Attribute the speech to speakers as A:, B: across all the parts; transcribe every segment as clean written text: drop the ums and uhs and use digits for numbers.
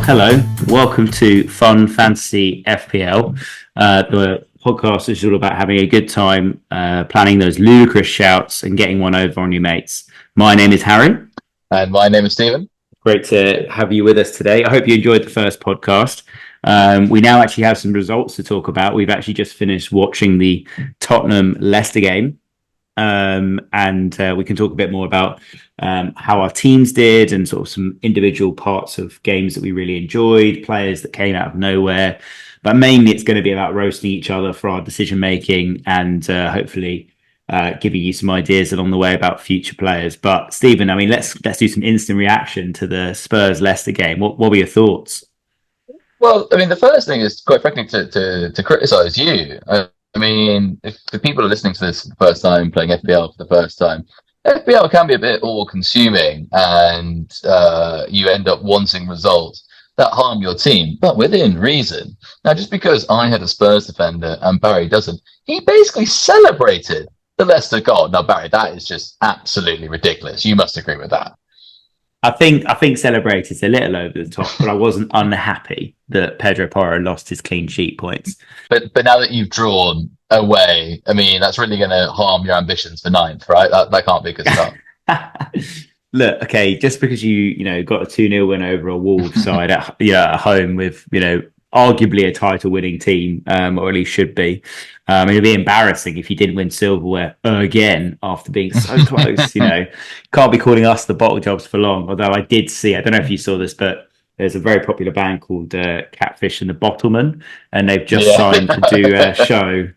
A: Hello, welcome to Fun Fantasy FPL. The podcast is all about having a good time, planning those ludicrous shouts and getting one over on your mates. My name is Harry.
B: And my name is Stephen.
A: Great to have you with us today. I hope you enjoyed the first podcast. We now actually have some results to talk about. We've actually just finished watching the Tottenham-Leicester game. And we can talk a bit more about how our teams did and sort of some individual parts of games that we really enjoyed, players that came out of nowhere. But mainly it's going to be about roasting each other for our decision making and hopefully giving you some ideas along the way about future players. But Stephen, I mean, let's do some instant reaction to the Spurs Leicester game. What were your thoughts?
B: Well, I mean, the first thing is, quite frankly, to criticise you. I mean, if the people are listening to this for the first time, playing FPL for the first time, FPL can be a bit all-consuming, and you end up wanting results that harm your team, but within reason. Now, just because I had a Spurs defender and Barry doesn't, he basically celebrated the Leicester goal. Now, Barry, that is just absolutely ridiculous. You must agree with that.
A: I think celebrated a little over the top, but I wasn't unhappy that Pedro Porro lost his clean sheet points.
B: But now that you've drawn away, I mean, that's really going to harm your ambitions for ninth, right? That can't be good stuff.
A: Look, okay, just because you got a 2-0 win over a Wolves side at home with arguably a title-winning team, or at least should be. It'd be embarrassing if you didn't win silverware again after being so close. Can't be calling us the bottle jobs for long. Although I did see, I don't know if you saw this, but there's a very popular band called Catfish and the Bottlemen, and they've just signed to do a show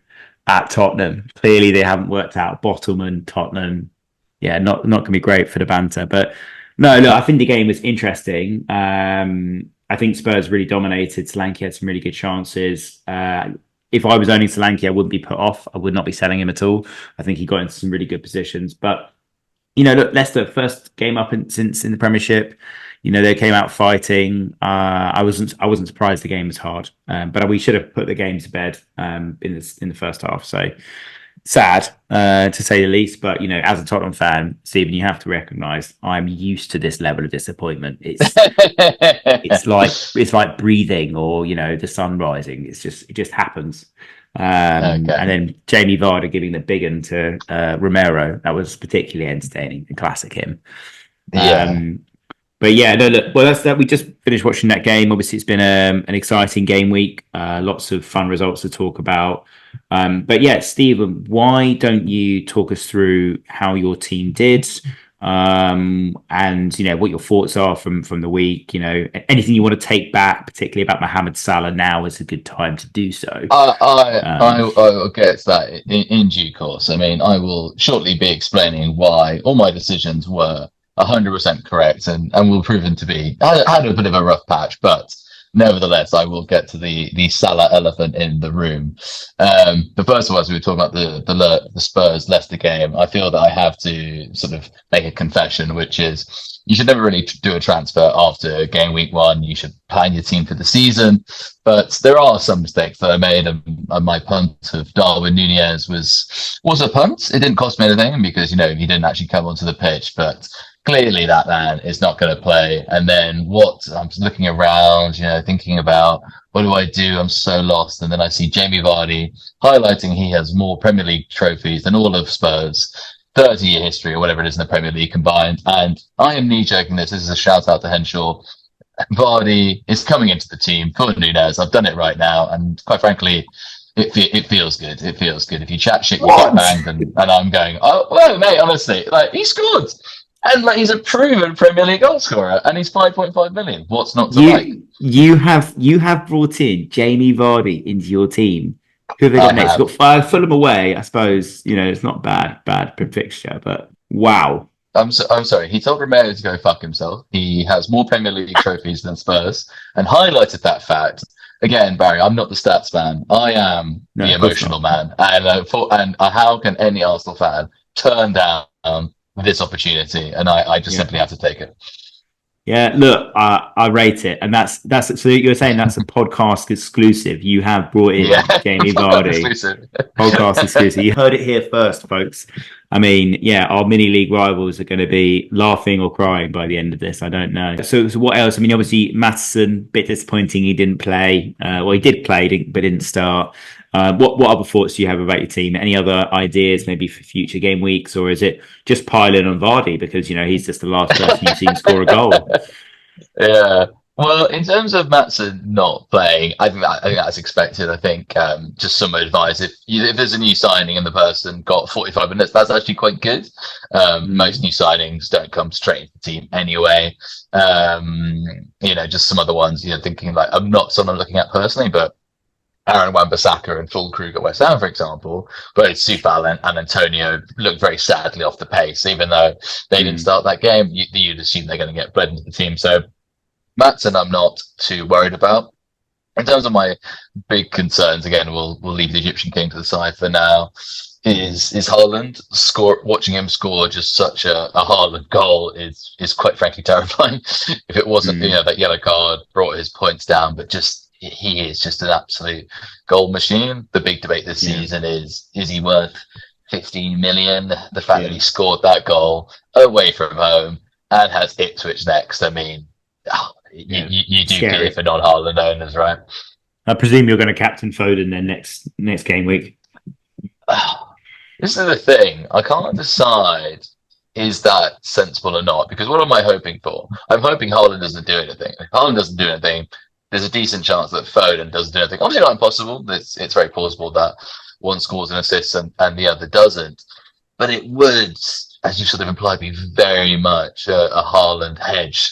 A: at Tottenham. Clearly, they haven't worked out Bottlemen, Tottenham. Yeah, not going to be great for the banter. But no, look, I think the game was interesting. I think Spurs really dominated. Solanke had some really good chances. If I was owning Solanke, I wouldn't be put off. I would not be selling him at all. I think he got into some really good positions. But, look, Leicester, first game up since in the Premiership, they came out fighting. I wasn't surprised the game was hard. But we should have put the game to bed in the first half. So sad, to say the least. But, as a Tottenham fan, Stephen, you have to recognise I'm used to this level of disappointment. It's like breathing or, the sun rising. It just happens. And then Jamie Vardy giving the big one to Romero. That was particularly entertaining. A classic him. But yeah, no, look, well, that's that. We just finished watching that game. Obviously, it's been an exciting game week. Lots of fun results to talk about. But yeah, Stephen, why don't you talk us through how your team did, and what your thoughts are from the week? Anything you want to take back, particularly about Mohamed Salah. Now is a good time to do so.
B: I will get to that in due course. I mean, I will shortly be explaining why all my decisions were 100% correct and will proven to be. I had a bit of a rough patch, but nevertheless, I will get to the Salah elephant in the room. But first of all, as we were talking about the Spurs Leicester game, I feel that I have to sort of make a confession, which is you should never really do a transfer after game week 1. You should plan your team for the season. But there are some mistakes that I made, and my punt of Darwin Núñez was a punt. It didn't cost me anything because he didn't actually come onto the pitch, but clearly that man is not going to play. And then I'm just looking around, thinking about what do I do? I'm so lost. And then I see Jamie Vardy highlighting he has more Premier League trophies than all of Spurs, 30-year history or whatever it is in the Premier League combined. And I am knee-jerking this. This is a shout out to Henshaw. Vardy is coming into the team for Núñez. I've done it right now. And quite frankly, it feels good. It feels good. If you chat shit, you get banged. And I'm going, oh, well, mate, honestly, he scored. And he's a proven Premier League goal scorer, and he's 5.5 million. What's not to like?
A: You have brought in Jamie Vardy into your team. Who have they got next? You've got Fulham away. I suppose it's not bad fixture, but wow.
B: I'm sorry. He told Romero to go fuck himself. He has more Premier League trophies than Spurs, and highlighted that fact. Again, Barry, I'm not the stats man. I am the emotional man, and how can any Arsenal fan turn down this opportunity? And I just simply have to take it.
A: Yeah, look, I rate it, and that's so you're saying that's a podcast exclusive. You have brought
B: Yeah,
A: in Jamie
B: podcast
A: Vardy,
B: exclusive.
A: podcast exclusive. You heard it here first, folks. I mean, yeah, our mini league rivals are going to be laughing or crying by the end of this. I don't know. So what else? I mean, obviously, Matheson, bit disappointing. He didn't play. Well, he did play, but didn't start. What other thoughts do you have about your team? Any other ideas, maybe for future game weeks, or is it just piling on Vardy because he's just the last person you've seen score a goal?
B: Yeah. Well, in terms of Matson not playing, I think that's expected. I think just some advice: if there's a new signing and the person got 45 minutes, that's actually quite good. Most new signings don't come straight into the team anyway. Just some other ones. Thinking like I'm not someone I'm looking at personally, but Aaron Wan-Bissaka and full Krug at West Ham, for example, both Supal and Antonio looked very sadly off the pace, even though they didn't start that game. You'd assume they're going to get bred into the team. So Matson, I'm not too worried about. In terms of my big concerns, again, we'll leave the Egyptian king to the side for now. Is Haaland watching him score just such a Haaland goal is quite frankly terrifying. If it wasn't that yellow card brought his points down, but just he is just an absolute goal machine. The big debate this season is he worth 15 million? The fact that he scored that goal away from home and has Ipswich next. I mean, you do fear for non-Haaland owners, right?
A: I presume you're going to captain Foden then next game week.
B: This is the thing. I can't decide is that sensible or not, because what am I hoping for? I'm hoping Haaland doesn't do anything. If Haaland doesn't do anything, there's a decent chance that Foden doesn't do anything. Obviously not impossible. It's very plausible that one scores an assist and the other doesn't. But it would, as you sort of implied, be very much a Haaland hedge.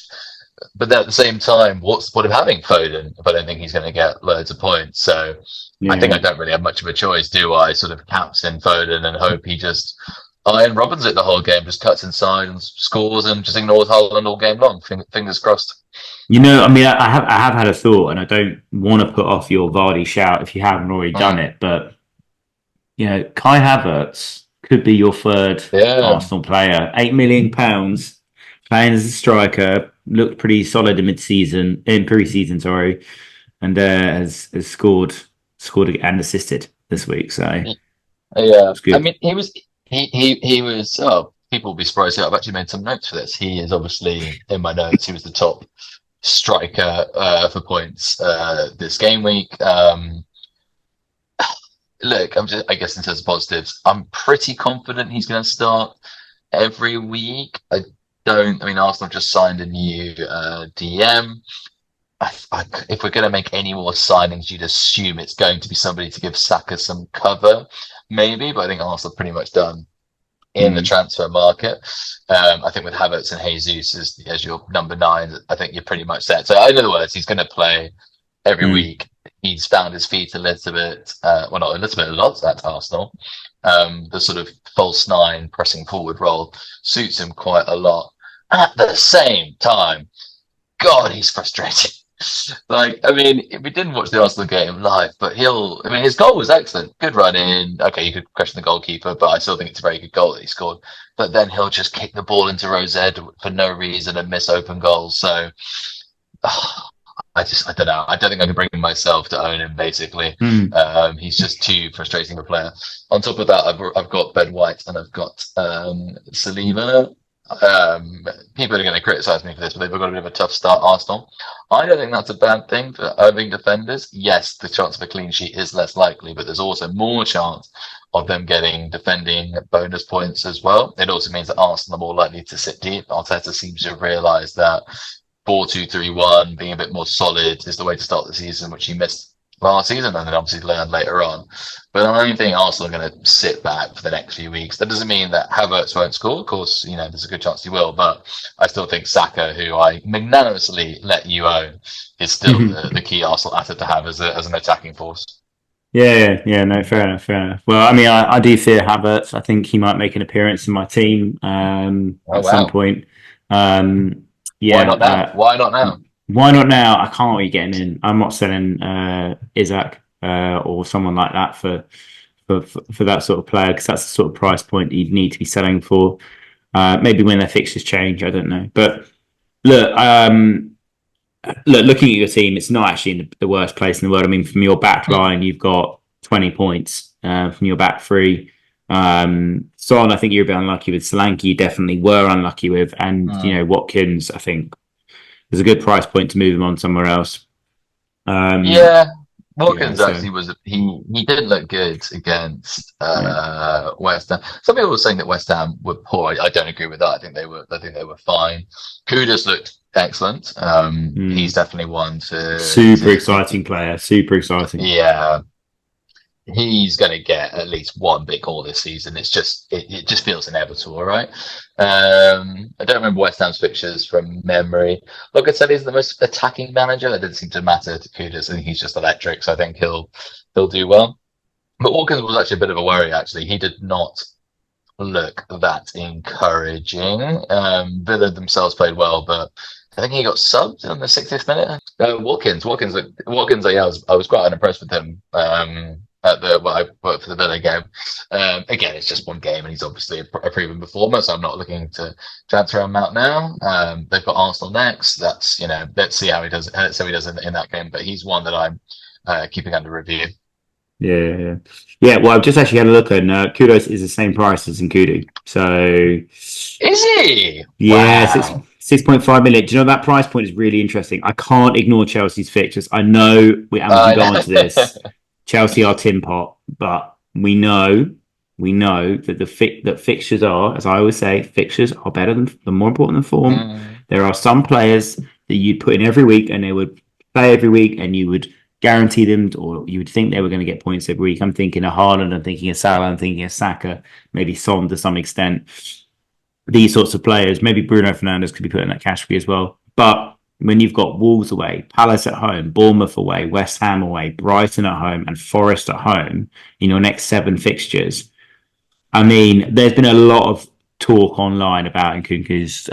B: But then at the same time, what's the point of having Foden if I don't think he's going to get loads of points? So I think I don't really have much of a choice, do I? Sort of captain Foden and hope he just Iron Robbins it the whole game, just cuts inside and scores and just ignores Haaland all game long. Fingers crossed.
A: I mean, I have had a thought, and I don't want to put off your Vardy shout if you haven't already done it, but Kai Havertz could be your third Arsenal player. £8 million playing as a striker, looked pretty solid in pre-season, sorry, and has scored and assisted this week. So
B: yeah, I mean, he was. Oh, people will be surprised. I've actually made some notes for this. He is obviously in my notes. He was the top striker for points this game week. Look, I guess in terms of positives, I'm pretty confident he's going to start every week. I mean, Arsenal just signed a new DM. If we're going to make any more signings, you'd assume it's going to be somebody to give Saka some cover, maybe. But I think Arsenal pretty much done in the transfer market. I think with Havertz and Jesus as your number 9, I think you're pretty much set. So in other words, he's going to play every week. He's found his feet a little bit, not a little bit, a lot at Arsenal. The sort of false 9 pressing forward role suits him quite a lot. At the same time, God, he's frustrating. I mean, we didn't watch the Arsenal game live, but his goal was excellent. Good run in. Okay, you could question the goalkeeper, but I still think it's a very good goal that he scored. But then he'll just kick the ball into Rosette for no reason and miss open goals. So I don't know. I don't think I can bring myself to own him, basically. He's just too frustrating a player. On top of that, I've got Ben White and I've got Saliba. People are going to criticize me for this, but they've got a bit of a tough start, Arsenal. I don't think that's a bad thing for owning defenders. Yes, the chance of a clean sheet is less likely, but there's also more chance of them getting defending bonus points as well. It also means that Arsenal are more likely to sit deep. Arteta seems to have realised that 4-2-3-1, being a bit more solid, is the way to start the season, which he missed last season and then obviously learned later on. But I don't think Arsenal are going to sit back for the next few weeks. That doesn't mean that Havertz won't score. Of course, there's a good chance he will. But I still think Saka, who I magnanimously let you own, is still the key Arsenal asset to have as an attacking force.
A: Yeah, no, fair enough. Well, I mean, I do fear Havertz. I think he might make an appearance in my team at some point.
B: Why not now? Why not now?
A: Why not now? I can't really get him in. I'm not selling Isaac or someone like that for that sort of player, because that's the sort of price point you'd need to be selling for. Maybe when their fixtures change, I don't know. But Look, looking at your team, it's not actually in the worst place in the world. I mean, from your back line, you've got 20 points from your back three. Son, I think you're a bit unlucky with. Solanke, you definitely were unlucky with. And, Watkins, I think there's a good price point to move him on somewhere else.
B: Yeah,
A: Yeah,
B: Watkins
A: so
B: actually was he didn't look good against
A: yeah.
B: West Ham. Some people were saying that West Ham were poor. I don't agree with that. I think they were fine. Kudus looked excellent. He's definitely one
A: Super exciting player. Super exciting.
B: yeah, he's going to get at least one big haul this season. It just feels inevitable, right? I don't remember West Ham's fixtures from memory. Look, I said he's the most attacking manager. That didn't seem to matter to Kudus. I think he's just electric, so I think he'll do well. But Watkins was actually a bit of a worry. Actually, he did not look that encouraging. Villa themselves played well, but I think he got subbed in the 60th minute. Watkins. Yeah, I was quite unimpressed with him. At the for the Villa game. Again, it's just one game, and he's obviously a proven performer. So I'm not looking to transfer him out now. They've got Arsenal next. That's let's see how he does. Let's see how he does in that game. But he's one that I'm keeping under review.
A: Yeah. Well, I've just actually had a look, and Kudos is the same price as Nkudu. So
B: is he?
A: Yeah,
B: Wow.
A: 6.5 million. Do you know that price point is really interesting? I can't ignore Chelsea's fixtures. I know we can go on to this. Chelsea are tin pot, but we know that that fixtures are, as I always say, fixtures are better than more important than form. There are some players that you'd put in every week and they would play every week, and you would guarantee them, or you would think they were going to get points every week. I'm thinking of Haaland, I'm thinking of Salah, I'm thinking of Saka, maybe Son to some extent. These sorts of players, maybe Bruno Fernandes could be put in that category as well. But when you've got Wolves away, Palace at home, Bournemouth away, West Ham away, Brighton at home, and Forest at home in your next 7 fixtures, I mean, there's been a lot of talk online about Nkunku's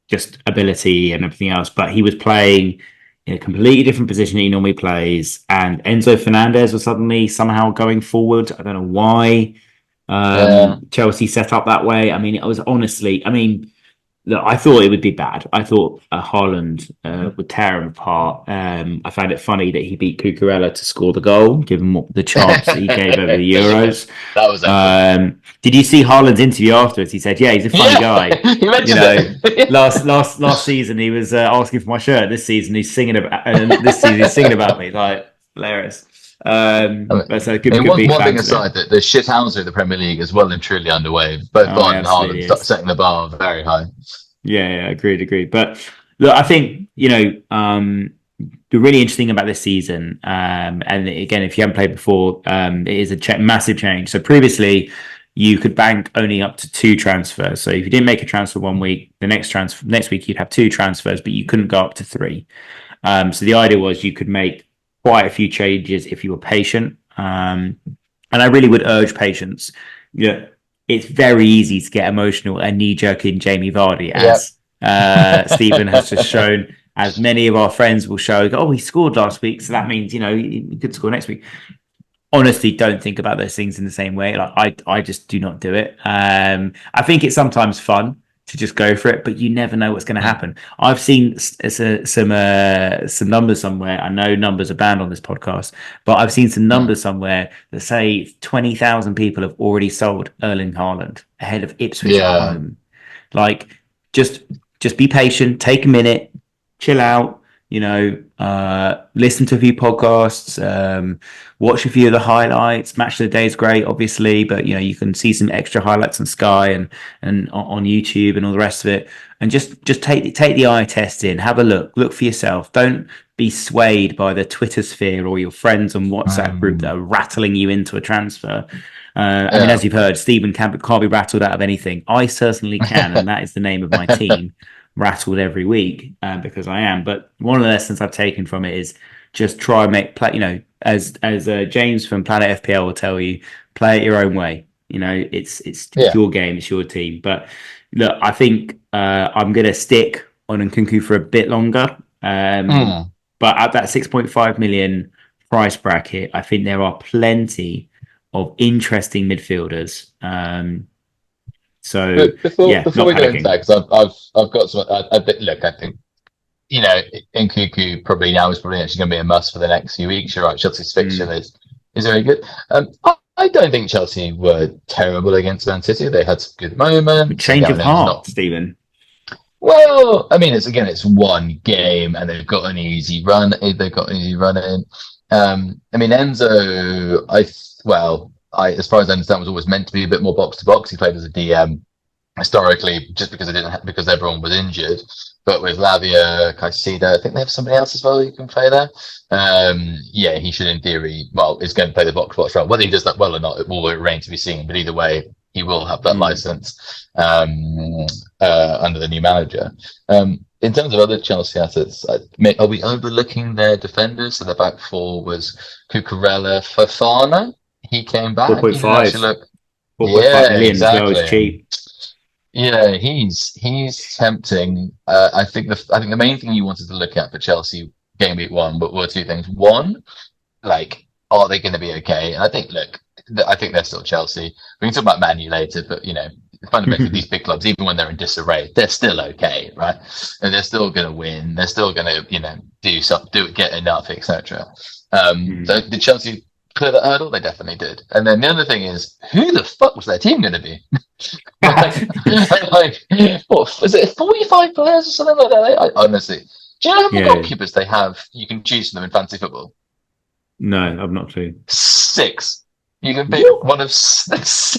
A: just ability and everything else, but he was playing in a completely different position he normally plays, and Enzo Fernandez was suddenly somehow going forward. I don't know why.
B: Yeah.
A: Chelsea set up that way. I mean, it was honestly, I mean, look, I thought it would be bad. I thought Haaland would tear him apart. I found it funny that he beat Cucurella to score the goal, given what the chance that he gave over the Euros.
B: That was excellent.
A: Did you see Haaland's interview afterwards? He said, "Yeah, he's a funny guy."
B: He mentioned it.
A: Last season he was asking for my shirt. This season he's singing about me. Like hilarious. That's a good
B: one
A: big
B: thing
A: fan
B: aside, that the shithousery of the Premier League is well and truly underway. Both Vardy and Haaland setting the bar very high.
A: Yeah, agreed. But look, I think the really interesting about this season, and again, if you haven't played before, it is a massive change. So previously, you could bank only up to 2 transfers. So if you didn't make a transfer one week, the next week you'd have 2 transfers, but you couldn't go up to 3. So the idea was you could make quite a few changes if you were patient. And I really would urge patience. Yeah, it's very easy to get emotional and knee-jerk in Jamie Vardy, as Stephen has just shown, as many of our friends will show. Oh, he scored last week, so that means he could score next week. Honestly, don't think about those things in the same way. Like I just do not do it. I think it's sometimes fun to just go for it, but you never know what's going to happen. I've seen some numbers somewhere. I know numbers are banned on this podcast, but I've seen some numbers somewhere that say 20,000 people have already sold Erling Haaland ahead of Ipswich at home. Like, just be patient, take a minute, chill out. Listen to a few podcasts, watch a few of the highlights. Match of the day is great, obviously, but you can see some extra highlights on Sky and on YouTube and all the rest of it. And just take the eye test in, have a look for yourself. Don't be swayed by the Twitter sphere or your friends on WhatsApp group that are rattling you into a transfer. I mean, as you've heard, Stephen can't be rattled out of anything. I certainly can, and that is the name of my team. Rattled every week because I am. But one of the lessons I've taken from it is just try and make play. As James from Planet FPL will tell you, play it your own way. It's your game, it's your team. But look, I think I'm going to stick on Nkunku for a bit longer. But at that 6.5 million price bracket, I think there are plenty of interesting midfielders So
B: But before
A: yeah, not
B: we go into
A: panicking.
B: that, because I've got some. Look, I think Nkunku probably now is probably actually going to be a must for the next few weeks. You're right. Chelsea's fixture is very good. I don't think Chelsea were terrible against Man City. They had some good moments.
A: Change of
B: Again, it was not.
A: heart, Stephen.
B: Well, I mean, it's one game, and they've got an easy run. They've got an easy run in. I mean, Enzo. As far as I understand, was always meant to be a bit more box to box. He played as a DM historically, just because because everyone was injured. But with Lavia, Caicedo, I think they have somebody else as well who can play there. Yeah, he should, in theory, is going to play the box role. Whether he does that well or not, it will remain to be seen. But either way, he will have that license under the new manager. In terms of other Chelsea assets, are we overlooking their defenders? So the back four was Cucurella, Fofana. He came back.
A: 4.5. 4.5 million
B: exactly.
A: as well is cheap.
B: Yeah, he's tempting. I think the main thing you wanted to look at for Chelsea game week one, but were two things. One, like, are they going to be okay? And I think they're still Chelsea. We can talk about Man U later, but fundamentally these big clubs, even when they're in disarray, they're still okay, right? And they're still going to win. They're still going to get enough, etc. So did Chelsea clear that hurdle? They definitely did. And then the other thing is, who the fuck was their team going to be? What was it? 45 players or something like that? Honestly, do you know how many goalkeepers they have? You can choose from them in fantasy football.
A: No, I've not clue.
B: 6. You can pick one of 6.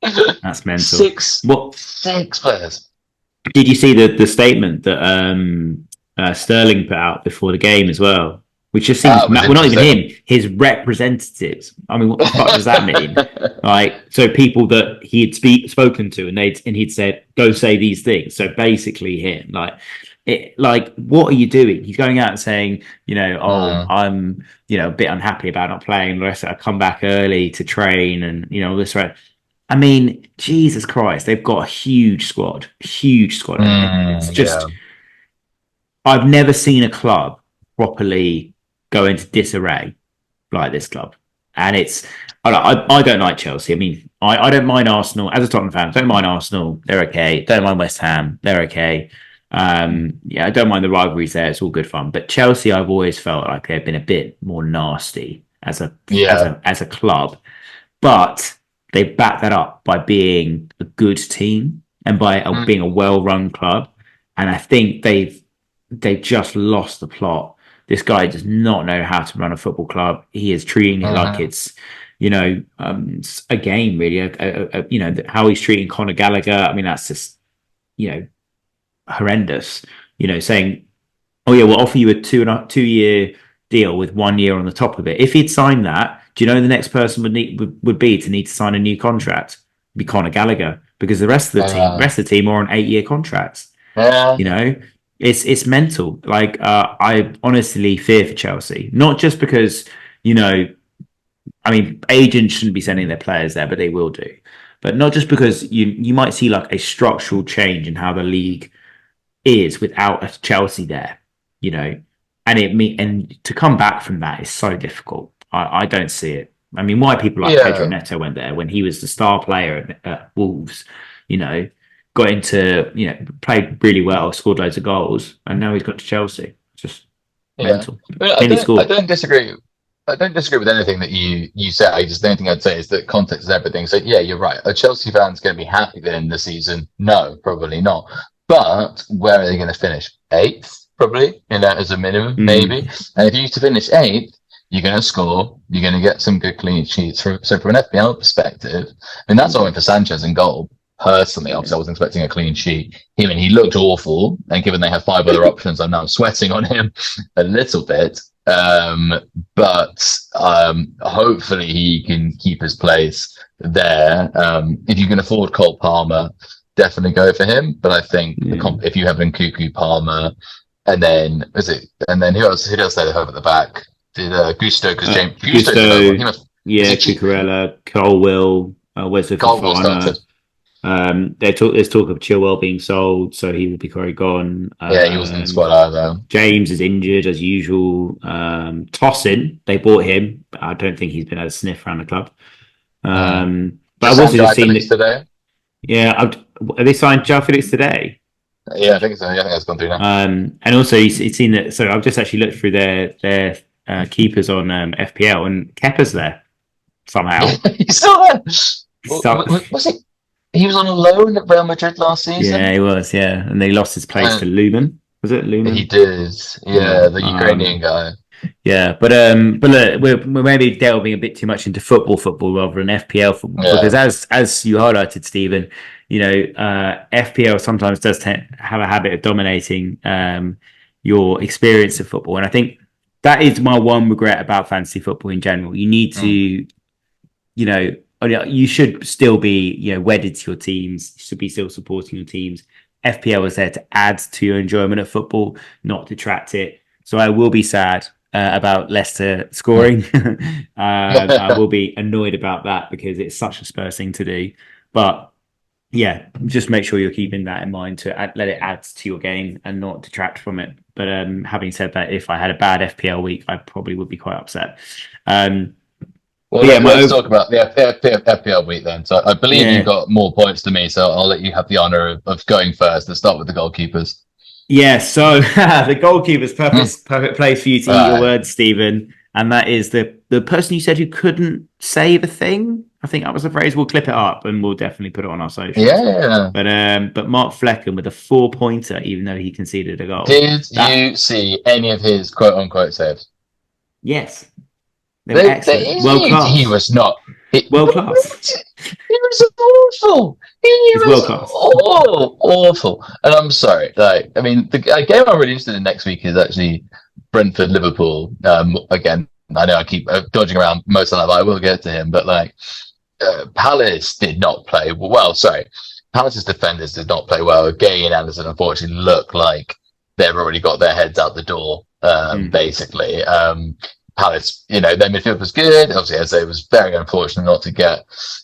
A: That's mental.
B: 6. What? 6 players.
A: Did you see the statement that Sterling put out before the game as well? Which just seems well, not even him, his representatives. I mean, what the fuck does that mean? So people that he had spoken to, and he'd said, "Go say these things." So basically, him, what are you doing? He's going out and saying, I'm, a bit unhappy about not playing. I come back early to train, and all this, right? I mean, Jesus Christ, they've got a huge squad. It's just, I've never seen a club properly go into disarray like this club. And I don't like Chelsea. I mean, I don't mind Arsenal. As a Tottenham fan, don't mind Arsenal. They're okay. Don't mind West Ham. They're okay. I don't mind the rivalries there. It's all good fun. But Chelsea, I've always felt like they've been a bit more nasty as a club. But they back that up by being a good team and by being a well-run club. And I think they've just lost the plot. This guy does not know how to run a football club. He is treating it like it's, a game, really. How he's treating Conor Gallagher. I mean, that's just, horrendous. Saying, "Oh yeah, we'll offer you a 2-year deal with 1 year on the top of it." If he'd signed that, do you know the next person would be to need to sign a new contract? It'd be Conor Gallagher, because the rest of the team are on 8-year contracts. It's mental. I honestly fear for Chelsea, not just because agents shouldn't be sending their players there, but they will do. But not just because you might see like a structural change in how the league is without a Chelsea there, and to come back from that is so difficult. I don't see it. I mean, why people like Pedro Neto went there when he was the star player at Wolves, got into, played really well, scored loads of goals, and now he's got to Chelsea. It's just mental.
B: I don't disagree. I don't disagree with anything that you say. The only thing I'd say is that context is everything. So yeah, you're right. A Chelsea fan's going to be happy at the end of the season? No, probably not. But where are they going to finish? 8th, probably, as a minimum, maybe. And if you to finish 8th, you're going to score. You're going to get some good clean sheets. So from an FPL perspective, that's all I went for Sanchez in goal. Personally, obviously, I wasn't expecting a clean sheet. He looked awful, and given they have 5 other options, I'm now sweating on him a little bit. But hopefully he can keep his place there. If you can afford Cole Palmer, definitely go for him. But I think if you have Nkunku, Palmer, and then who else? Who else they have at the back? Did Gusto? Because James Gusto,
A: Cucurella, Colwill, Wesley Fofana. There's talk of Chilwell being sold, so he will be probably gone.
B: He wasn't in the squad either.
A: James is injured as usual. Tosin, they bought him, but I don't think he's been able to sniff around the club. But I've also just seen
B: today.
A: Yeah, have they signed Joe Felix today?
B: Yeah, I think so. Yeah, I think that's gone through now.
A: And also you've seen that. So I've just actually looked through their keepers on FPL, and Kepa's there
B: Yeah,
A: somehow.
B: he's still there.
A: So,
B: Was it? He was on a loan at Real Madrid last
A: yeah,
B: season.
A: he was. Yeah, and they lost his place to
B: And
A: Lumen. Was it
B: he
A: Lumen?
B: did.
A: Yeah.
B: Yeah, the Ukrainian guy.
A: Yeah, but look, we're maybe delving a bit too much into football rather than FPL football because
B: Yeah.
A: as you highlighted, Stephen, FPL sometimes does have a habit of dominating your experience of football, and I think that is my one regret about fantasy football in general. You need to,
B: Mm.
A: you should still be wedded to your teams. You should be still supporting your teams. FPL is there to add to your enjoyment of football, not detract it. So I will be sad about Leicester scoring. I will be annoyed about that because it's such a Spurs thing to do. But yeah, just make sure you're keeping that in mind to let it add to your game and not detract from it. But having said that, if I had a bad FPL week, I probably would be quite upset. Um,
B: Well,
A: but yeah,
B: let's talk about the FPL week then. So I believe you
A: yeah,
B: got more points to me, so I'll let you have the honour of going first. Let's start with the goalkeepers.
A: yeah. So the goalkeeper's perfect place for you to eat your
B: Right.
A: words, Stephen, and that is the person you said who couldn't save a thing. I think that was the phrase. We'll clip it up and we'll definitely put it on our socials.
B: Yeah.
A: But Mark Flecken with a 4-pointer, even though he conceded a goal.
B: Did
A: That
B: you see any of his quote unquote saves?
A: yes, they were excellent, world
B: He
A: class,
B: was not.
A: world class.
B: He was awful. He
A: He's
B: was
A: world class.
B: awful. And I'm sorry. Like, I mean, the game I'm really interested in next week is actually Brentford Liverpool. Again, I know I keep dodging around most of that, but I will get to him. But like, Palace did not play well. Sorry, Palace's defenders did not play well. Gay and Anderson unfortunately look like they've already got their heads out the door.
A: Mm.
B: Basically, Palace, their midfield was good. Obviously, as it was very unfortunate not to get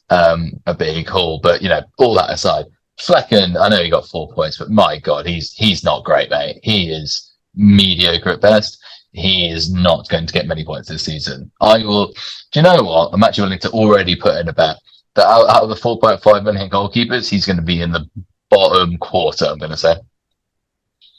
B: a big haul. But all that aside, Flecken, I know he got 4 points, but my God, he's not great, mate. He is mediocre at best. He is not going to get many points this season. I will. Do you know what? I'm actually willing to already put in a bet that out of the 4.5 million goalkeepers, he's going to be in the bottom quarter. I'm going to say,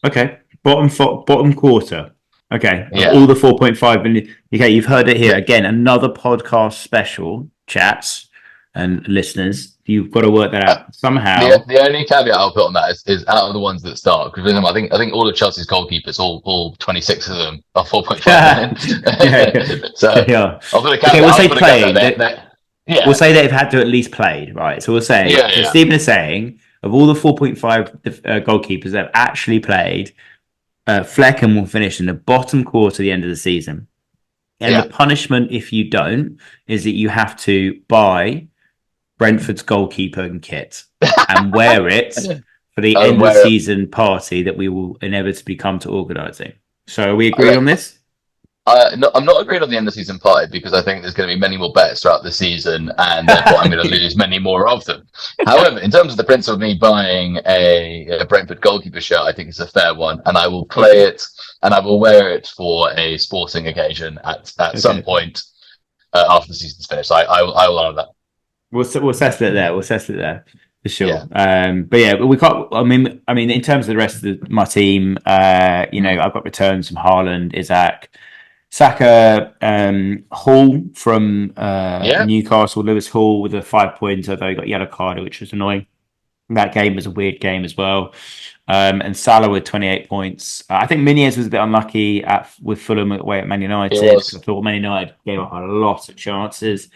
A: Okay, bottom quarter. Okay, of
B: yeah.
A: all the 4.5 million. Okay, you've heard it here again. Another podcast special, chats and listeners. You've got to work that
B: Uh,
A: out
B: The,
A: somehow.
B: the only caveat I'll put on that is out of the ones that start, because I think all of Chelsea's goalkeepers, all 26 of them are 4.5 million.
A: Yeah,
B: So
A: yeah.
B: I'll put a
A: Okay,
B: caveat.
A: we'll
B: I'll
A: say
B: put a caveat
A: played.
B: there.
A: We'll
B: Yeah,
A: say they've had to at least played, right? So we'll say
B: yeah,
A: so.
B: yeah,
A: Stephen is saying of all the 4.5 goalkeepers that have actually played, Flecken will finish in the bottom quarter at the end of the season. And the
B: yeah.
A: punishment, if you don't, is that you have to buy Brentford's goalkeeper and kit and wear it for the
B: Oh,
A: end of the
B: where
A: season party that we will inevitably come to organising. So are we agreed on this?
B: No, I'm not agreed on the end of season party because I think there's going to be many more bets throughout the season, and therefore I'm going to lose many more of them. However, in terms of the principle of me buying a Brentford goalkeeper shirt, I think it's a fair one, and I will play
A: Okay.
B: it and I will wear it for a sporting occasion at some
A: Okay.
B: point after the season's finished. I will honor that.
A: We'll settle it there. We'll settle it there for
B: Yeah.
A: sure. But yeah, we can't. I mean, in terms of the rest of my team,
B: Mm.
A: I've got returns from Haaland, Isaac, Saka, Hall from
B: Yeah.
A: Newcastle, Lewis Hall with a 5-pointer, though he got yellow card, which was annoying. That game was a weird game as well. And Salah with 28 points. I think Muniz was a bit unlucky with Fulham away at Man
B: It
A: United because I
B: was.
A: thought Man United gave up a lot of chances,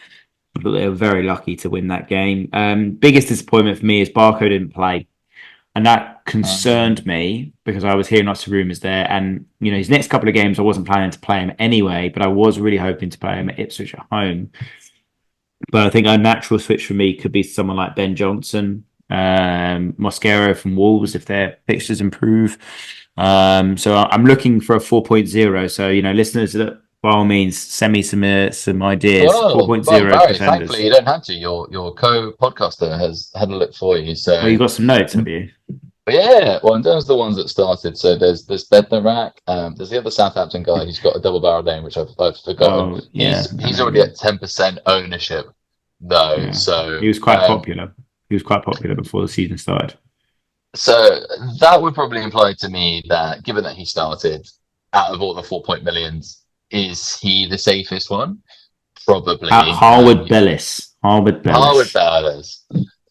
A: but they were very lucky to win that game. Biggest disappointment for me is Barco didn't play, and that concerned
B: Um,
A: me because I was hearing lots of rumours there. And his next couple of games, I wasn't planning to play him anyway, but I was really hoping to play him at Ipswich at home. But I think a natural switch for me could be someone like Ben Johnson, Mosquero from Wolves if their fixtures improve. So I'm looking for a 4.0. So listeners, by all means, send me some ideas.
B: well,
A: 4.0
B: Barry, thankfully
A: pretenders.
B: you don't have to. Your co-podcaster has had a look for you.
A: Oh,
B: So
A: you got some notes, have you?
B: but yeah, well, in terms of the ones that started, so there's Bednarak, there's the other Southampton guy who's got a double barrel name, which I've forgotten.
A: Oh, yeah,
B: He's
A: I
B: he's
A: know
B: already
A: him.
B: at 10% ownership though,
A: Yeah,
B: so
A: he was quite popular. He was quite popular before the season started.
B: So that would probably imply to me that, given that he started out of all the 4 millions, is he the safest one? Probably.
A: Harwood Bellis. Harwood
B: Howard
A: Bellis.
B: Bowers.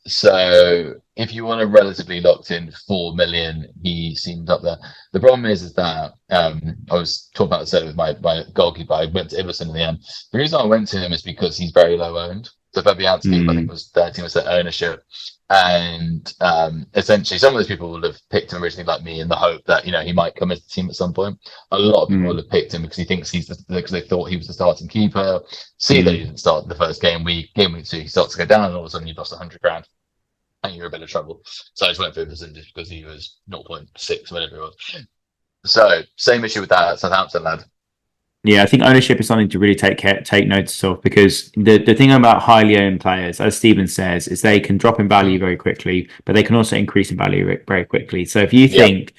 B: So if you want a relatively locked in 4 million, he seems up there. The problem is that I was talking about this with my goalkeeper. I went to Iverson in the end. The reason I went to him is because he's very low owned. So Fabianski, I think,
A: Mm,
B: was 13% ownership. And essentially, some of those people would have picked him originally, like me, in the hope that he might come into the team at some point. A lot of people would
A: mm,
B: have picked him because he thinks because they thought he was the starting keeper. See that he
A: mm.
B: didn't start the first game week. Game week 2, he starts to go down, and all of a sudden you lost 100 grand, and you're in a bit of trouble. So I just went for Iverson just because he was 0.6, whatever it was. So same issue with that Southampton lad.
A: Yeah, I think ownership is something to really take notice of, because the thing about highly owned players, as Steven says, is they can drop in value
B: Mm.
A: very quickly, but they can also increase in value very quickly. So if you
B: Yep.
A: think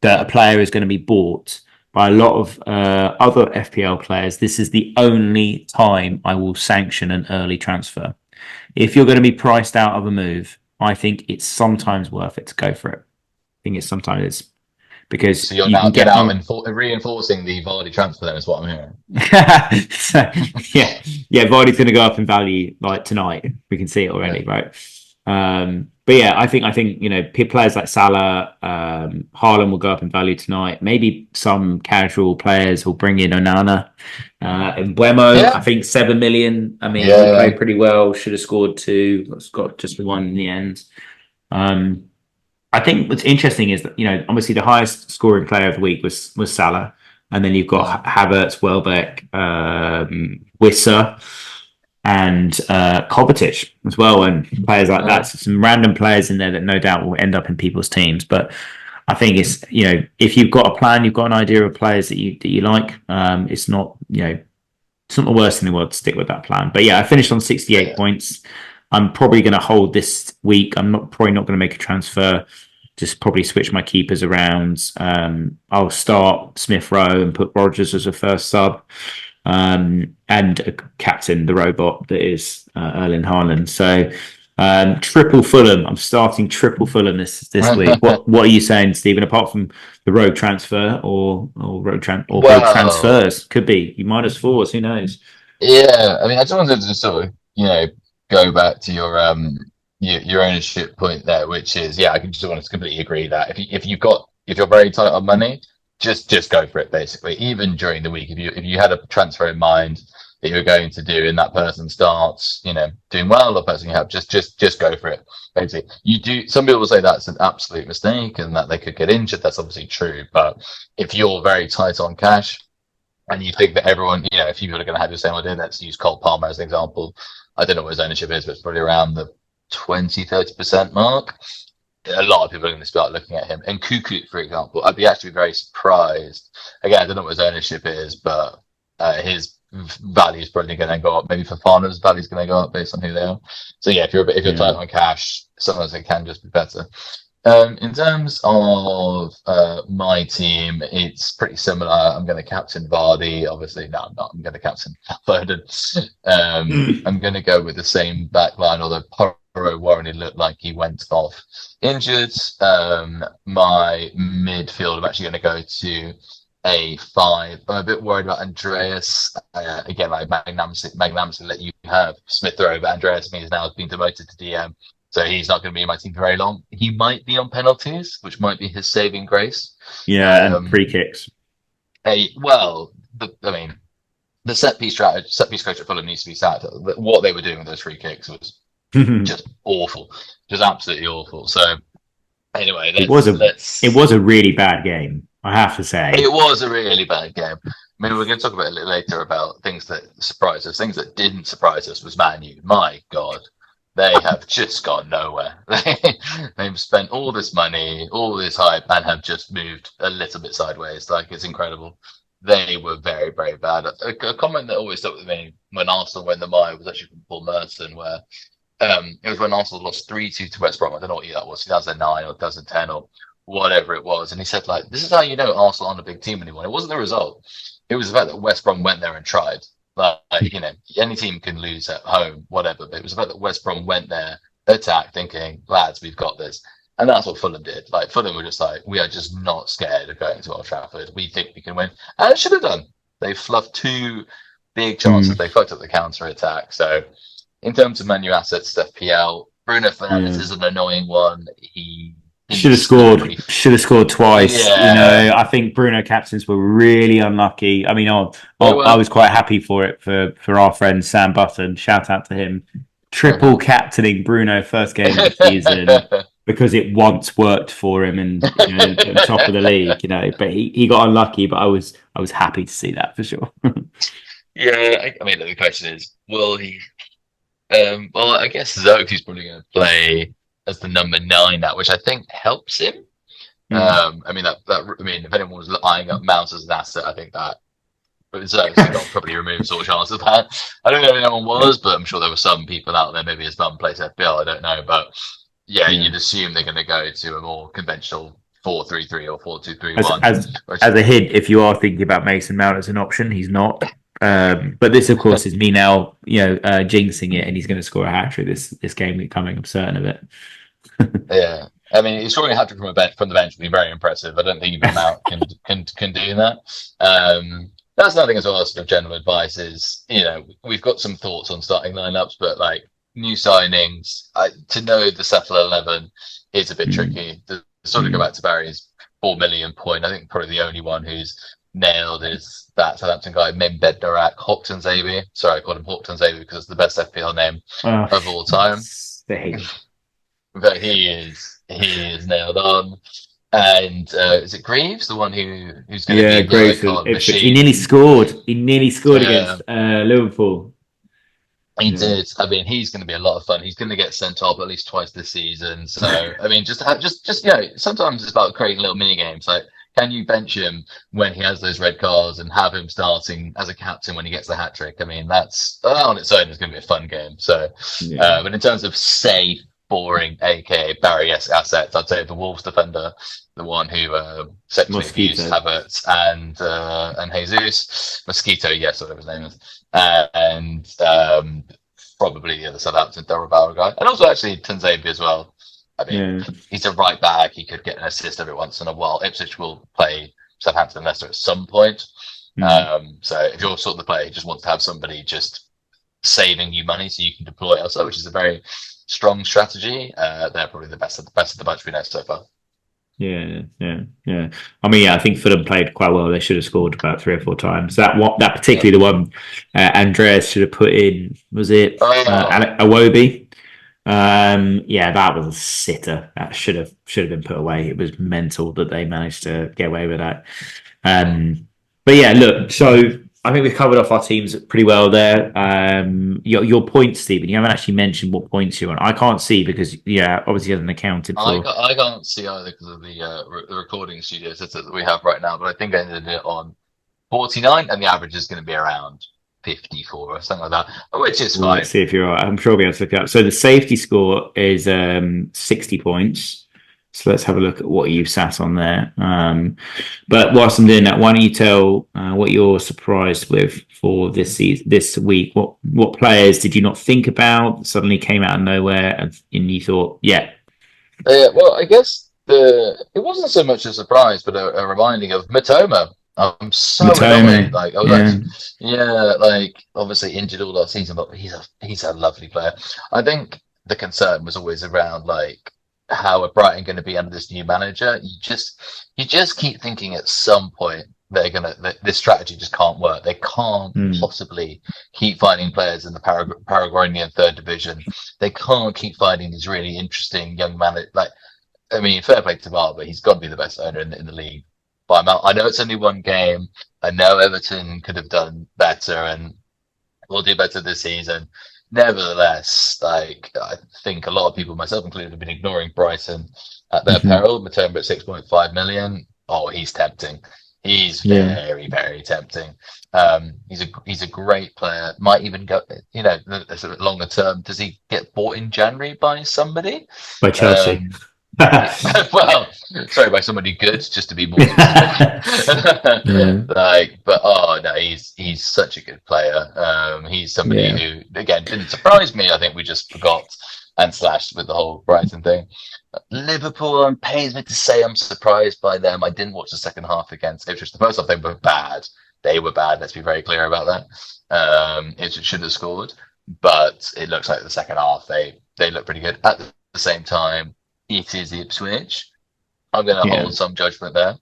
A: that a player is going to be bought by a lot of other FPL players, this is the only time I will sanction an early transfer. If you're going to be priced out of a move, I think it's sometimes worth it to go for it. I think it's sometimes it's
B: So
A: because
B: you're
A: you
B: now
A: can
B: get
A: get
B: out
A: on.
B: and reinforcing the Vardy transfer. Then is what I'm hearing.
A: So, yeah, Vardy's going to go up in value like tonight. We can see it
B: Yeah.
A: already, right? But yeah, I think players like Salah, Haaland will go up in value tonight. Maybe some casual players will bring in Onana, and Buemo. I
B: Yeah.
A: think 7 million. I mean, he
B: Yeah.
A: played pretty well. Should have scored two. Got just the one in the end. Um, I think what's interesting is that obviously the highest scoring player of the week was Salah, and then you've got
B: Yeah.
A: Havertz, Welbeck, Wissa, and Kovacic as well, and players like that.
B: Yeah.
A: So some random players in there that no doubt will end up in people's teams. But I think it's if you've got a plan, you've got an idea of players that you like. It's not the worst in the world to stick with that plan. But yeah, I finished on 68
B: Yeah.
A: points. I'm probably going to hold this week. I'm probably not going to make a transfer. Just probably switch my keepers around. I'll start Smith Rowe and put Rogers as a first sub, and a captain the robot that is Erling Haaland. So triple Fulham. I'm starting triple Fulham this week. What are you saying, Stephen? Apart from the rogue transfer or rogue
B: Well,
A: transfers, could be you -4s. Who knows?
B: yeah. I mean, I just wanted to sort of, go back to your ownership point there, which is, yeah, I can just want to completely agree that if you're very tight on money, just go for it. Basically, even during the week, if you had a transfer in mind that you were going to do, and that person starts, doing well, or person you have, just go for it. Basically, you do. Some people say that's an absolute mistake and that they could get injured. That's obviously true, but if you're very tight on cash and you think that everyone, if people are going to have the same idea, let's use Cole Palmer as an example. I don't know what his ownership is, but it's probably around the 20-30% mark. A lot of people are going to start looking at him. And Cuckoo, for example, I'd be actually very surprised. Again, I don't know what his ownership is, but his value is probably going to go up. Maybe for Fafana's value is going to go up based on who they are. So yeah, if you're
A: Yeah.
B: tight on cash, sometimes it can just be better. In terms of my team, it's pretty similar. I'm going to captain Vardy. Obviously, no, I'm not. I'm going to captain Foden. I'm going to go with the same back line, although Porro Warren, it looked like he went off injured. My midfield, I'm actually going to go to a 5. I'm a bit worried about Andreas. Again, I magnanimously let you have Smith Rowe, but Andreas means now has been demoted to DM. So he's not going to be in my team for very long. He might be on penalties, which might be his saving grace.
A: Yeah, and
B: Um,
A: free kicks.
B: I mean, the set piece coach at Fulham needs to be sacked. What they were doing with those free kicks was
A: it
B: just awful, just absolutely awful. So anyway,
A: was
B: let's
A: a it
B: let's.
A: was a really bad game, I have to say.
B: It was a really bad game. I mean, we're going to talk about it a little later about things that surprised us. Things that didn't surprise us was Man U. My God, they have just gone nowhere. They've spent all this money, all this hype, and have just moved a little bit sideways. Like, it's incredible. They were very, very bad. A comment that always stuck with me when Arsenal went the mile was actually from Paul Merson, where it was when Arsenal lost 3-2 to West Brom. I don't know what year that was, 2009 or 2010 or whatever it was. And he said, like, this is how you know Arsenal aren't a big team anymore. It wasn't the result. It was the fact that West Brom went there and tried. Like, any team can lose at home, whatever. But it was the fact that West Brom went there attack, thinking, lads, we've got this. And that's what Fulham did. Like, Fulham were just like, we are just not scared of going to Old Trafford. We think we can win. And it should have done. They fluffed two big chances. They fucked up the counter attack. So, in terms of menu assets, FPL, Bruno Fernandes is an annoying one. He
A: should have scored. Should have scored twice.
B: Yeah.
A: You know, I think Bruno captains were really unlucky. I mean, I was quite happy for it for our friend Sam Button. Shout out to him. Triple captaining Bruno first game of the season because it once worked for him and at the top of the league. You know, but he got unlucky. But I was happy to see that for sure.
B: Yeah, I mean, the question is, will he? Well, I guess Xerxes probably going to play as the number 9 now, which I think helps him. I mean, if anyone was eyeing up Mount as an asset, I think that Xerxes got probably removed sort of chance of that. I don't know if anyone was, but I'm sure there were some people out there. Maybe his mum plays FPL, I don't know, but you'd assume they're going to go to a more conventional 4-3-3 or 4-2-3-1.
A: As a hint, if you are thinking about Mason Mount as an option, he's not. But this, of course, is me now, jinxing it, and he's going to score a hat trick this game week coming. I'm certain of it.
B: Yeah, I mean, he's scoring a hat trick from the bench would be very impressive. I don't think even Mount can do that. That's another thing as well. Sort of general advice is, we've got some thoughts on starting lineups, but like new signings, to know the settle 11 is a bit tricky. To sort of go back to Barry's 4 million point, I think probably the only one who's nailed is that Southampton guy, Mim Bednarak, Houghton Zabi. Sorry, I called him Houghton Zabi because it's the best FPL name of all time. But he is nailed on. And is it Greaves, the one who's going to be
A: Greaves? He nearly scored. Against Liverpool.
B: He did. I mean, he's going to be a lot of fun. He's going to get sent off at least twice this season. So I mean, just sometimes it's about creating little mini games. Like, can you bench him when he has those red cards and have him starting as a captain when he gets the hat trick? I mean, that on its own is going to be a fun game. So, but in terms of safe, boring, aka Barry-esque assets, I'd say the Wolves defender, the one who sexually abused Havertz and Jesus Mosquito, yes, whatever his name is, and probably the Southampton Darabara guy, and also actually Tanzania as well. I mean, he's a right back. He could get an assist every once in a while. Ipswich will play Southampton and Leicester at some point. So if you're sort of the player who just wants to have somebody just saving you money so you can deploy elsewhere, which is a very strong strategy, they're probably the best of the bunch we know so far.
A: Yeah. I mean, I think Fulham played quite well. They should have scored about 3 or 4 times. That particularly the one Andreas should have put in. Was it Iwobi? That was a sitter. That should have been put away. It was mental that they managed to get away with that. But yeah, look. So I think we've covered off our teams pretty well there. Your points, Stephen. You haven't actually mentioned what points you're on. I can't see because obviously hasn't accounted for.
B: I can't see either because of the recording studio setup that we have right now. But I think I ended it on 49, and the average is going to be around 54 or something like that, which is fine.
A: Let's see if you're right. I'm sure we'll be able to look it up. So the safety score is 60 points. So let's have a look at what you sat on there. But whilst I'm doing that, why don't you tell what you're surprised with for this week? What players did you not think about suddenly came out of nowhere and you thought,
B: well, I guess it wasn't so much a surprise, but a reminding of Matoma. I'm so annoyed. Like, obviously injured all last season, but he's a lovely player. I think the concern was always around like, how are Brighton going to be under this new manager? You just keep thinking at some point this strategy just can't work. They can't possibly keep finding players in the Paraguayan third division. They can't keep finding these really interesting young managers. Like, I mean, fair play to Barber, he's got to be the best owner in the league. But I know it's only one game. I know Everton could have done better and will do better this season. Nevertheless, like, I think a lot of people, myself included, have been ignoring Brighton at their peril. Matoma at 6.5 million. Oh, he's tempting. He's very, very tempting. He's a great player. Might even go, a sort of longer term. Does he get bought in January by somebody?
A: By Chelsea.
B: Well, sorry, by somebody good, just to be more specific. But no, he's such a good player. He's somebody who, again, didn't surprise me. I think we just forgot and slashed with the whole Brighton thing. Liverpool, pains me to say I'm surprised by them. I didn't watch the second half against Ipswich. The first half, they were bad. They were bad. Let's be very clear about that. Ipswich should have scored, but it looks like the second half, they look pretty good. At the same time, it is Ipswich. I'm going to hold some judgment there,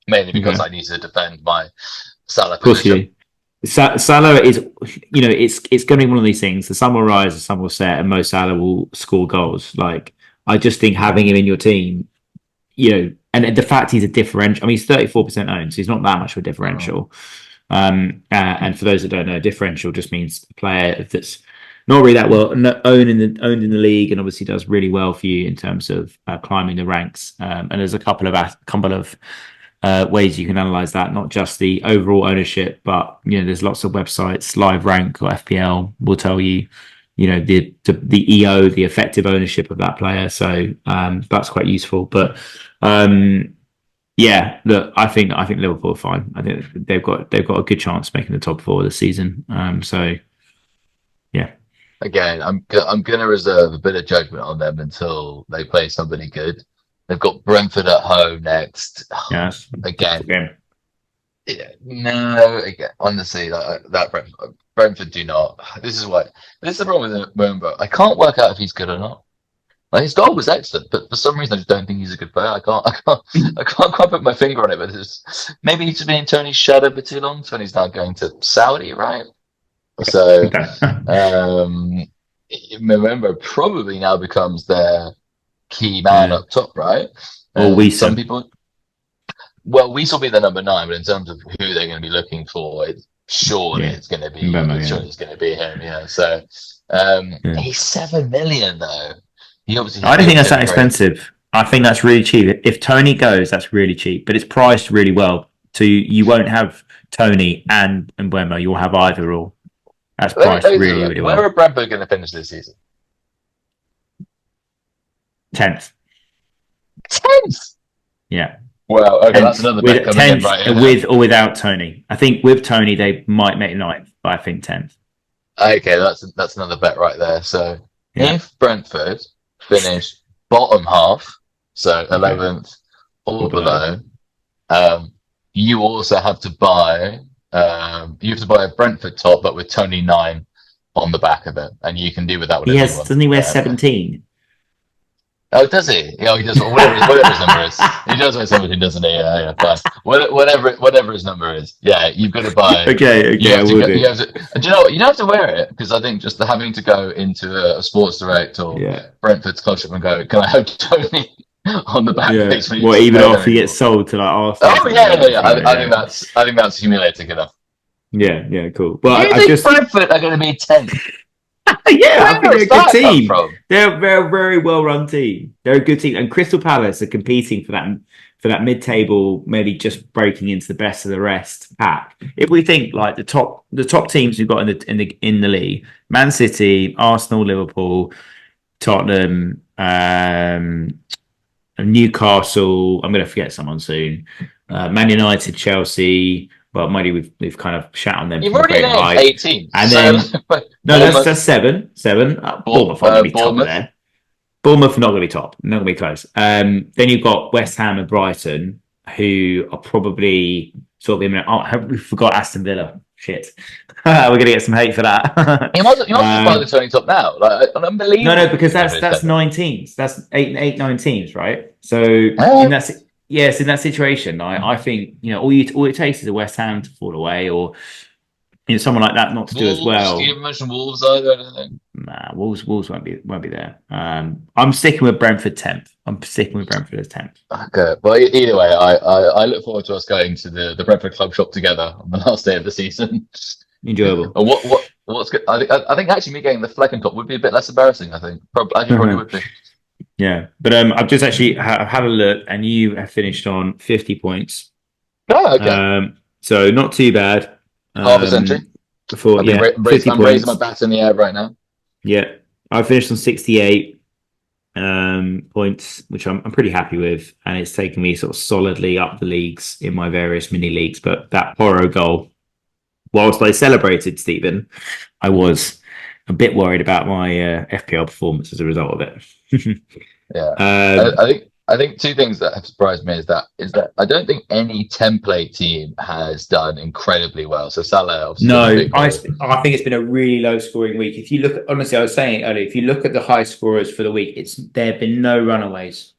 B: mainly because I need to defend my Salah position.
A: Salah is, it's going to be one of these things. The sun will rise, the sun will set, and Mo Salah will score goals. Like, I just think having him in your team, and the fact he's a differential. I mean, he's 34% owned, so he's not that much of a differential. And for those that don't know, differential just means a player that's not really that well owned in the league, and obviously does really well for you in terms of climbing the ranks. And there's a couple of ways you can analyze that, not just the overall ownership, but there's lots of websites. Live Rank or FPL will tell you, the EO, the effective ownership of that player. So that's quite useful. But look, I think Liverpool are fine. I think they've got a good chance of making the top four this season.
B: Again, I'm going to reserve a bit of judgment on them until they play somebody good. They've got Brentford at home next.
A: Yes.
B: Again. No, again, honestly, that Brentford do not. This is the problem with Mbeumo. I can't work out if he's good or not. Like, his goal was excellent, but for some reason I just don't think he's a good player. I can't quite put my finger on it. But maybe he's been in Tony's shadow for too long. Tony's now going to Saudi, right? So, Mbeumo probably now becomes their key man up top, right? Some people. Well, we will be the number 9, but in terms of who they're going to be looking for, it's going to be it's going to be him. Yeah. So he's 7 million though. He obviously.
A: I don't think that's that expensive. I think that's really cheap. If Tony goes, that's really cheap, but it's priced really well. So you won't have Tony and Mbeumo. You'll have either or. That's priced really well.
B: Where are Brentford going to finish this season?
A: 10th.
B: 10th.
A: Yeah.
B: Well, okay, that's another bet coming in right here.
A: With or without Tony. I think with Tony they might make 9th, but I think 10th.
B: Okay, that's another bet right there. So if Brentford finish bottom half, so 11th or below, you also have to buy a Brentford top, but with Tony 9 on the back of it, and you can do with that whatever you want.
A: Doesn't he wear 17?
B: Oh, does he? Yeah, he does. Whatever his number is, he does wear 17, doesn't he? Yeah, fine. Whatever his number is. Yeah, you've got to buy.
A: Okay,
B: you have to, do you know what? You don't have to wear it, because I think just having to go into a Sports Direct or Brentford's club shop and go, "Can I have Tony on the back?"
A: Well, even after he gets sold to like Arsenal.
B: Oh yeah. I think that's humiliating enough.
A: Yeah, cool. Well,
B: I think Brentford are going to be 10th.
A: I think they're a good team. They're a very, very well-run team. They're a good team, and Crystal Palace are competing for that mid-table, maybe just breaking into the best of the rest pack. If we think like the top teams we've got in the league: Man City, Arsenal, Liverpool, Tottenham, Newcastle. I'm going to forget someone soon. Man United, Chelsea. Well, maybe we've kind of shat on them.
B: You've already named 18.
A: And then that's 7. Bournemouth are going to be top there. Bournemouth are not going to be top. Not going to be close. Then you've got West Ham and Brighton, who are probably sort of. We forgot Aston Villa. Shit, we're going to get some hate for that.
B: You must buy the Tony top now. Like, unbelievable.
A: No, because that's 9 teams. That's 9 teams, right? So in that situation, I think all it takes is a West Ham to fall away, or someone like that not to do as well.
B: Do you mention Wolves either? I don't think.
A: Nah, Wolves won't be there. I'm sticking with Brentford 10th. I'm sticking with Brentford as 10th.
B: Okay, well, either way, I look forward to us going to the Brentford club shop together on the last day of the season.
A: Enjoyable.
B: What's good? I think actually me getting the Flecken top would be a bit less embarrassing. I think probably would be.
A: Yeah, but I've just actually had a look, and you have finished on 50 points.
B: Oh, okay.
A: So not too bad.
B: Half a century.
A: I'm
B: raising my bat in the air right now.
A: Yeah, I finished on 68 points, which I'm pretty happy with, and it's taken me sort of solidly up the leagues in my various mini leagues. But that Porro goal, whilst I celebrated, Stephen, I was a bit worried about my FPL performance as a result of it.
B: Yeah,
A: um,
B: I think two things that have surprised me is that I don't think any template team has done incredibly well. So Salah obviously got the
A: no,
B: big haul.
A: I think it's been a really low scoring week. If you look, honestly, I was saying it earlier, if you look at the high scorers for the week, there have been no runaways.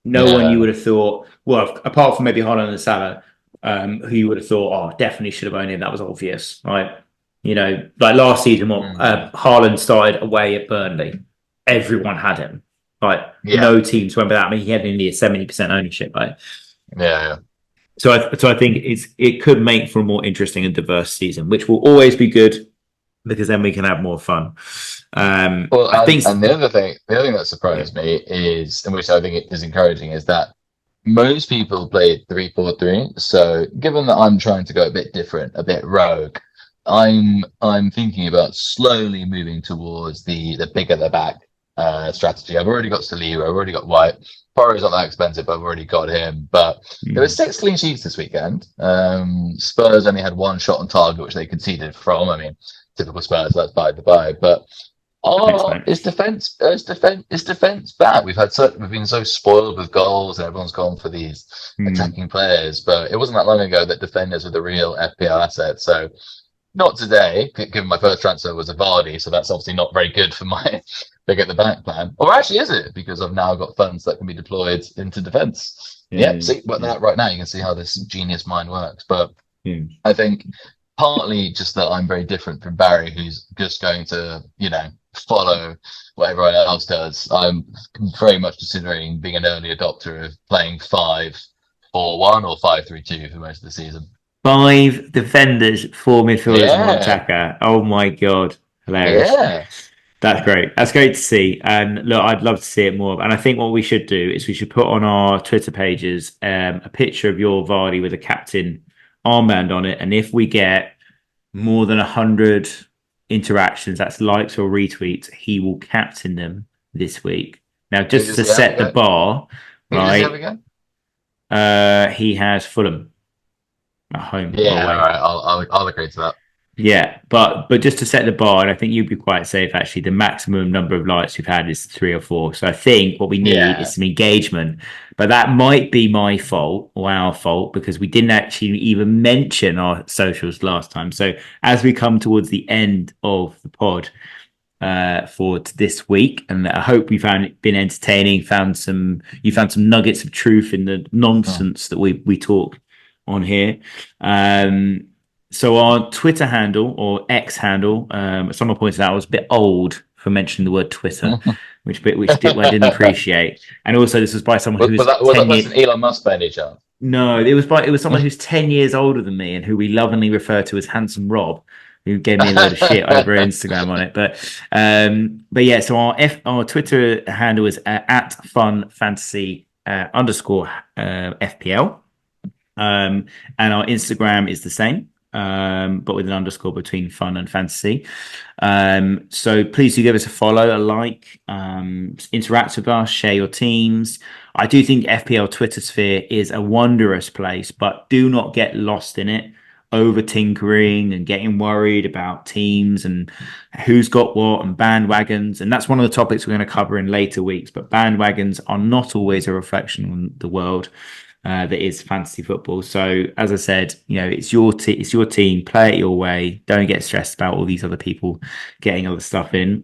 A: No one you
B: Yeah.
A: would have thought, well, apart from maybe Haaland and Salah, who you would have thought, oh, definitely should have owned him. That was obvious, right? You know, like last season, what
B: Mm.
A: Haaland started away at Burnley, everyone had him. Like
B: Yeah.
A: no teams went without. I mean, he had nearly a 70% ownership, right?
B: Yeah.
A: So I think it could make for a more interesting and diverse season, which will always be good because then we can have more fun.
B: Well,
A: I think,
B: and the other thing that
A: yeah,
B: surprised me is, and which I think is encouraging, is that most people played 3-4-3. So given that I'm trying to go a bit different, a bit rogue, I'm thinking about slowly moving towards the bigger the back strategy. I've already got Saliba, I've already got White. Porro's not that expensive, I've already got him. But there were
A: mm,
B: 6 clean sheets this weekend. Spurs only had one shot on target, which they conceded from. I mean, typical Spurs, that's by the by. But
A: thanks,
B: oh,
A: mate.
B: is defense bad? We've been so spoiled with goals, and everyone's gone for these
A: Mm,
B: attacking players. But it wasn't that long ago that defenders were the real FPL asset. So not today, given my first transfer was a Vardy, so that's obviously not very good for my big at the back plan. Or actually, is it? Because I've now got funds that can be deployed into defence. Yep.
A: yeah,
B: See, but
A: yeah,
B: that right now, you can see how this genius mind works. But
A: yeah.
B: I think partly just that I'm very different from Barry, who's just going to, follow what everyone else does. I'm very much considering being an early adopter of playing 5-4-1 or 5-3-2 for most of the season.
A: Five defenders, four midfielders, and one
B: Yeah,
A: attacker. Oh my god, hilarious!
B: yeah.
A: That's great. That's great to see. And look, I'd love to see it more. And I think what we should do is we should put on our Twitter pages a picture of your Vardy with a captain armband on it. And if we get more than 100 interactions, that's likes or retweets, he will captain them this week. Now,
B: Who
A: just
B: does
A: to
B: he have
A: set the
B: again?
A: bar,
B: Who does he have
A: right?
B: again?
A: He has Fulham at home or
B: Yeah, all
A: away.
B: right. I'll agree to that.
A: Yeah, but just to set the bar, and I think you'd be quite safe actually. The maximum number of likes we've had is 3 or 4. So I think what we need is
B: Yeah.
A: some engagement. But that might be my fault or our fault because we didn't actually even mention our socials last time. So as we come towards the end of the pod for this week, and I hope we found it been entertaining, you found some nuggets of truth in the
B: Mm.
A: nonsense that we talk on here. So our Twitter handle or X handle, someone pointed out I was a bit old for mentioning the word Twitter, I didn't appreciate. And also, this was by someone
B: Was
A: who's
B: that
A: 10 years.
B: person Elon Musk by any chance?
A: No, it was someone who's 10 years older than me and who we lovingly refer to as Handsome Rob, who gave me a load of shit over Instagram on it. But yeah, so our Twitter handle is at Fun Fantasy underscore FPL. And our Instagram is the same, but with an underscore between fun and fantasy. So please do give us a follow, a like, interact with us, share your teams. I do think FPL Twitter sphere is a wondrous place, but do not get lost in it, over tinkering and getting worried about teams and who's got what and bandwagons. And that's one of the topics we're going to cover in later weeks. But bandwagons are not always a reflection on the world that is fantasy football. So as I said, it's it's your team. Play it your way. Don't get stressed about all these other people getting other stuff in.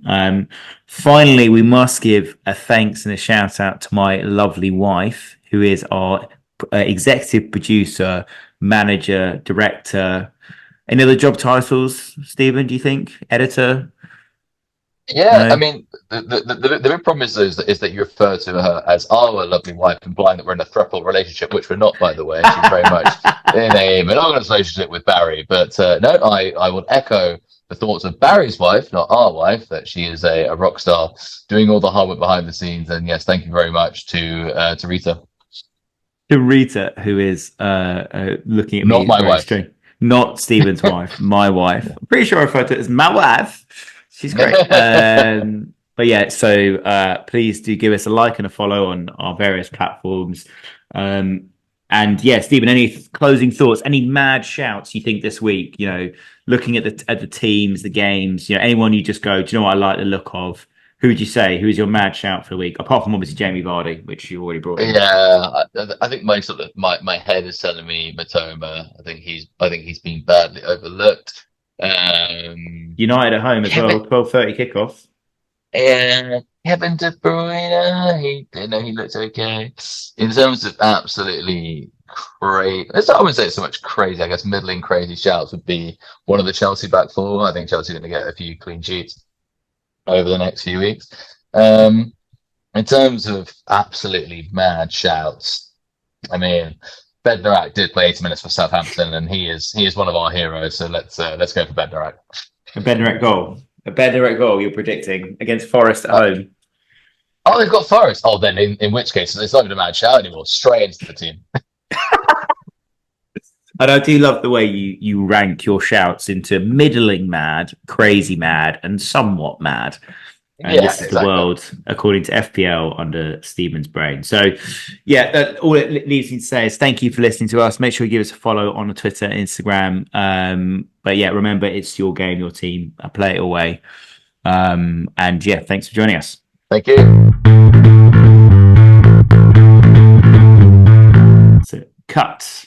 A: Finally, we must give a thanks and a shout out to my lovely wife, who is our executive producer, manager, director. Any other job titles, Stephen? Do you think editor?
B: Yeah, I
A: No.
B: mean, the big problem is that you refer to her as our lovely wife, implying that we're in a throuple relationship, which we're not, by the way. She's very much in a monogamous relationship with Barry. But no, I will echo the thoughts of Barry's wife, not our wife, that she is a rock star doing all the hard work behind the scenes. And yes, thank you very much to Rita.
A: To Rita, who is looking at
B: Not
A: me
B: my
A: very
B: wife.
A: strange. Not Stephen's wife, my wife. I'm pretty sure I referred to it as my wife. She's great. But yeah, so please do give us a like and a follow on our various platforms. And yeah, Stephen, any closing thoughts? Any mad shouts you think this week? Looking at the teams, the games. Anyone you just go, do you know what I like the look of? Who would you say? Who's your mad shout for the week? Apart from obviously Jamie Vardy, which you already brought in.
B: Yeah, I think my head is telling me Matoma. I think he's been badly overlooked.
A: United at home as
B: Kevin,
A: well. 12:30 kickoff.
B: Kevin De Bruyne. He looks okay in terms of absolutely crazy. I wouldn't say it's so much crazy. I guess middling crazy shouts would be one of the Chelsea back four. I think Chelsea are going to get a few clean sheets over the next few weeks. In terms of absolutely mad shouts, I mean, Bednarak did play 80 minutes for Southampton, and he is one of our heroes. So let's go for Bednarak.
A: A Bednarak goal. A Bednarak goal you're predicting against Forest at home.
B: Oh, they've got Forest. Oh, then in which case it's not even a mad shout anymore. Straight into the team.
A: And I do love the way you rank your shouts into middling mad, crazy mad, and somewhat mad. And
B: Yeah,
A: this is
B: exactly.
A: the world according to FPL under Stephen's brain. So, yeah, all it leaves me to say is thank you for listening to us. Make sure you give us a follow on Twitter, Instagram. But yeah, remember, it's your game, your team. Play it away. And yeah, thanks for joining us.
B: Thank you.
A: So, cut.